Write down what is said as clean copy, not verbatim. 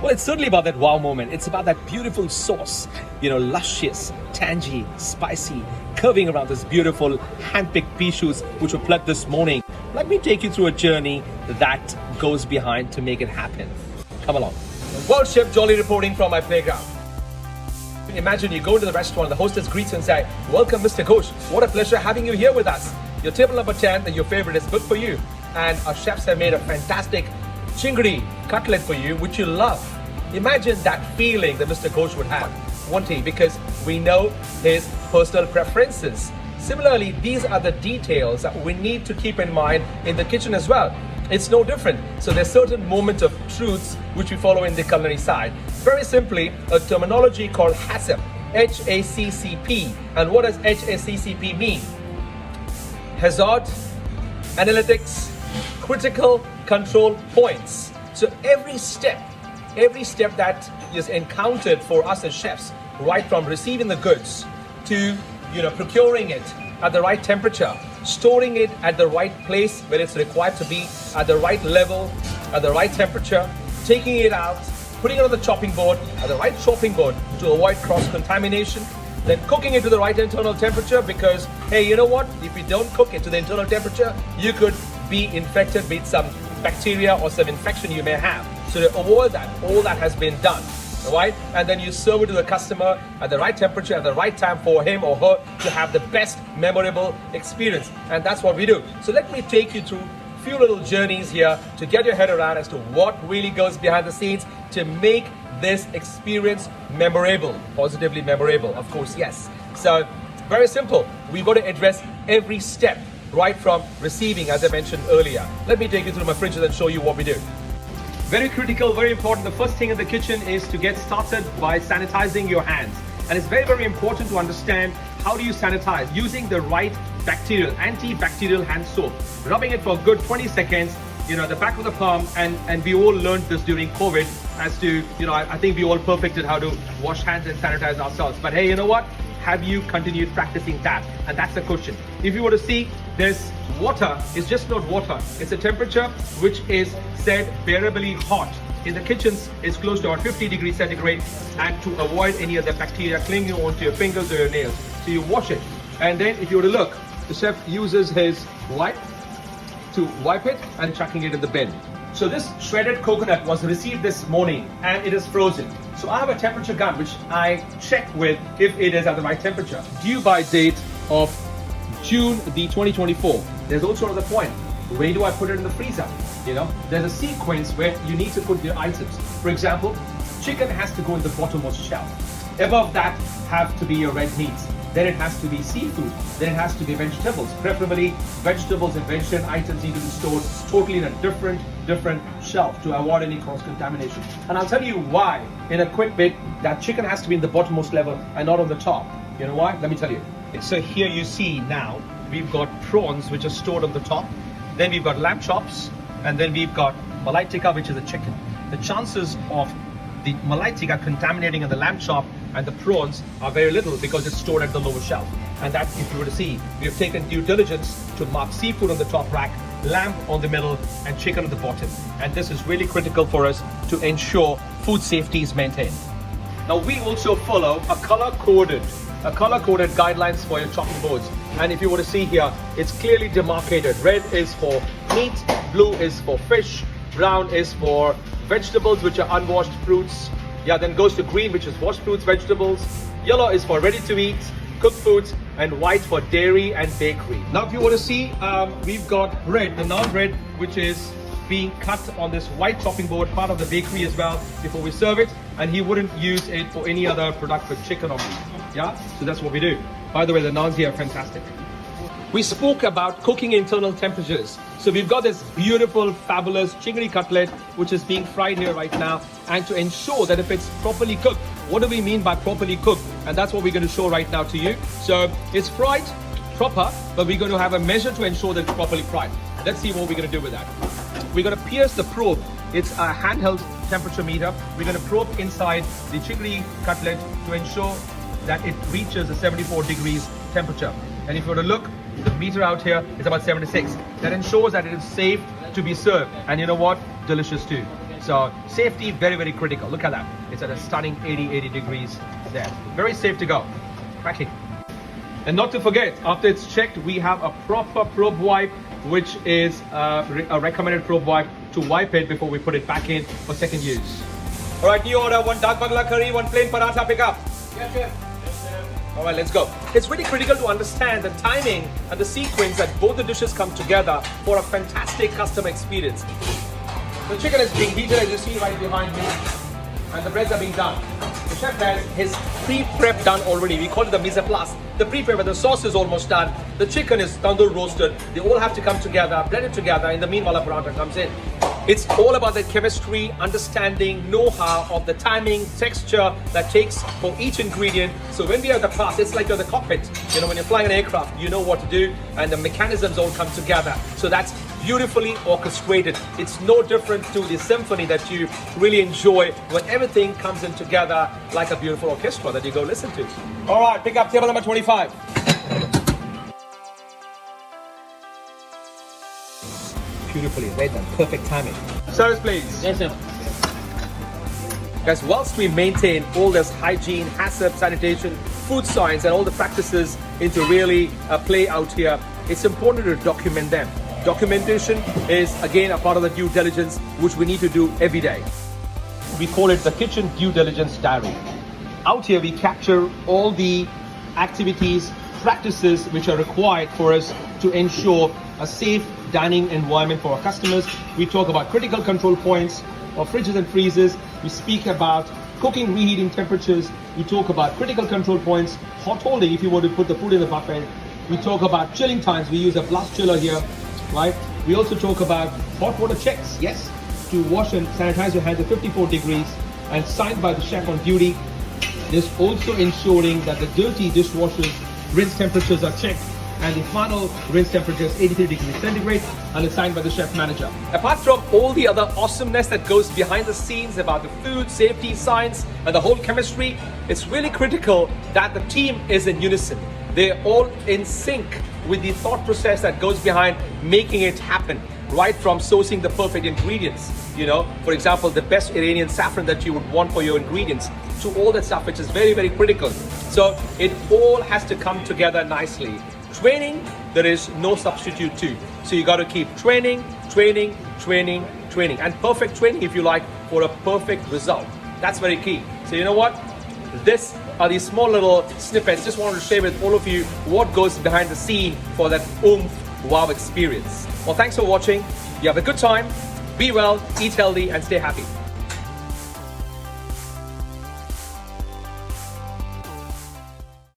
Well, it's certainly about that wow moment. It's about that beautiful sauce, luscious, tangy, spicy, curving around this beautiful hand-picked pea shoots which were plucked this morning. Let me take you through a journey that goes behind to make it happen. Come along. World Chef Jolly reporting from my playground. Imagine you go into the restaurant, the hostess greets you and say, "Welcome, Mr. Ghosh. What a pleasure having you here with us. Your table number 10 and your favorite is booked for you. And our chefs have made a fantastic chingri cutlet for you, which you love." Imagine that feeling that Mr. Ghosh would have, won't he? Because we know his personal preferences. Similarly, these are the details that we need to keep in mind in the kitchen as well. It's no different. So there's certain moments of truths which we follow in the culinary side. Very simply, a terminology called HACCP, HACCP. And what does HACCP mean? Hazard, analytics, critical control points. So every step that is encountered for us as chefs, right from receiving the goods to procuring it at the right temperature, storing it at the right place where it's required to be, at the right level, at the right temperature, taking it out, putting it on the chopping board, at the right chopping board to avoid cross-contamination, then cooking it to the right internal temperature because, hey, you know what? If you don't cook it to the internal temperature, you could be infected with some bacteria or some infection you may have. So to avoid that, all that has been done, all right? And then you serve it to the customer at the right temperature, at the right time for him or her to have the best memorable experience. And that's what we do. So let me take you through a few little journeys here to get your head around as to what really goes behind the scenes to make this experience memorable, positively memorable, of course, yes. So very simple. We've got to address every step right from receiving, as I mentioned earlier. Let me take you through my fridges and show you what we do. Very critical, very important. The first thing in the kitchen is to get started by sanitizing your hands. And it's very, very important to understand how do you sanitize using the right bacterial, antibacterial hand soap. Rubbing it for a good 20 seconds, the back of the palm, and we all learned this during COVID as to, I think we all perfected how to wash hands and sanitize ourselves. But hey, you know what? Have you continued practicing that? And that's the question. If you were to see, this water is just not water. It's a temperature which is said bearably hot. In the kitchens, it's close to about 50 degrees centigrade, and to avoid any of the bacteria clinging onto your fingers or your nails. So you wash it. And then if you were to look, the chef uses his wipe to wipe it and chucking it in the bin. So this shredded coconut was received this morning and it is frozen. So I have a temperature gun which I check with if it is at the right temperature. Due by date of June the 2024. There's also another point. Where do I put it in the freezer? There's a sequence where you need to put your items. For example, chicken has to go in the bottommost shelf. Above that have to be your red meats. Then it has to be seafood. Then it has to be vegetables. Preferably vegetables and vegetarian items need to be stored totally in a different shelf to avoid any cross-contamination. And I'll tell you why in a quick bit that chicken has to be in the bottommost level and not on the top. You know why? Let me tell you. So here you see now we've got prawns which are stored on the top. Then we've got lamb chops, and then we've got malai tikka, which is a chicken. The chances of the malai tikka contaminating in the lamb chop and the prawns are very little because it's stored at the lower shelf. And that, if you were to see, we have taken due diligence to mark seafood on the top rack, lamb on the middle, and chicken on the bottom. And this is really critical for us to ensure food safety is maintained. Now we also follow a color-coded guidelines for your chopping boards. And if you were to see here, it's clearly demarcated. Red is for meat, blue is for fish, brown is for vegetables which are unwashed fruits. Then goes to green, which is washed fruits, vegetables. Yellow is for ready to eat, cooked foods, and white for dairy and bakery. Now if you were to see, we've got bread, the naan bread, which is being cut on this white chopping board, part of the bakery as well, before we serve it. And he wouldn't use it for any other product with chicken or meat. So that's what we do. By the way, the naans here are fantastic. We spoke about cooking internal temperatures. So we've got this beautiful, fabulous chingri cutlet, which is being fried here right now. And to ensure that if it's properly cooked, what do we mean by properly cooked? And that's what we're going to show right now to you. So it's fried proper, but we're going to have a measure to ensure that it's properly fried. Let's see what we're going to do with that. We're going to pierce the probe. It's a handheld temperature meter. We're going to probe inside the chingri cutlet to ensure that it reaches a 74 degrees temperature. And if you were to look, the meter out here is about 76. That ensures that it is safe to be served. And you know what? Delicious too. So safety, very, very critical. Look at that. It's at a stunning 80 degrees there. Very safe to go. Cracking. And not to forget, after it's checked, we have a proper probe wipe, which is a recommended probe wipe to wipe it before we put it back in for second use. All right, new order, 1 dark bangla curry, 1 plain paratha pickup. Yes, sir. All right, let's go. It's really critical to understand the timing and the sequence that both the dishes come together for a fantastic customer experience. The chicken is being heated, as you see right behind me, and the breads are being done. The chef has his pre-prep done already. We call it the mise en place. The pre-prep, where the sauce is almost done. The chicken is tandoor roasted. They all have to come together, blend it together. In the meanwhile, a paratha comes in. It's all about the chemistry, understanding, know-how of the timing, texture that takes for each ingredient. So when we are at the class, it's like you're the cockpit. You know, when you're flying an aircraft, you know what to do, and the mechanisms all come together. So that's beautifully orchestrated. It's no different to the symphony that you really enjoy when everything comes in together like a beautiful orchestra that you go listen to. All right, pick up table number 25. Beautifully, right then, perfect timing. Service please. Yes, sir. Guys, whilst we maintain all this hygiene, HACCP, sanitation, food science, and all the practices into really play out here, it's important to document them. Documentation is again a part of the due diligence which we need to do every day. We call it the kitchen due diligence diary. Out here we capture all the activities, practices which are required for us to ensure a safe dining environment for our customers. We talk about critical control points of fridges and freezers. We speak about cooking, reheating temperatures. We talk about critical control points, hot holding if you want to put the food in the buffet. We talk about chilling times. We use a blast chiller here, right? We also talk about hot water checks, yes, to wash and sanitize your hands at 54 degrees and signed by the chef on duty. There's also ensuring that the dirty dishwashers rinse temperatures are checked and the final rinse temperature is 83 degrees centigrade and it's signed by the chef manager. Apart from all the other awesomeness that goes behind the scenes about the food, safety, science, and the whole chemistry, it's really critical that the team is in unison. They're all in sync with the thought process that goes behind making it happen, right from sourcing the perfect ingredients, you know, for example, the best Iranian saffron that you would want for your ingredients, to all that stuff, which is very, very critical. So it all has to come together nicely. Training, there is no substitute to. So you got to keep training, training, training, training, and perfect training, if you like, for a perfect result. That's very key. So you know what? This are these small little snippets. Just wanted to share with all of you what goes behind the scene for that wow experience. Well, thanks for watching. You have a good time. Be well, eat healthy, and stay happy.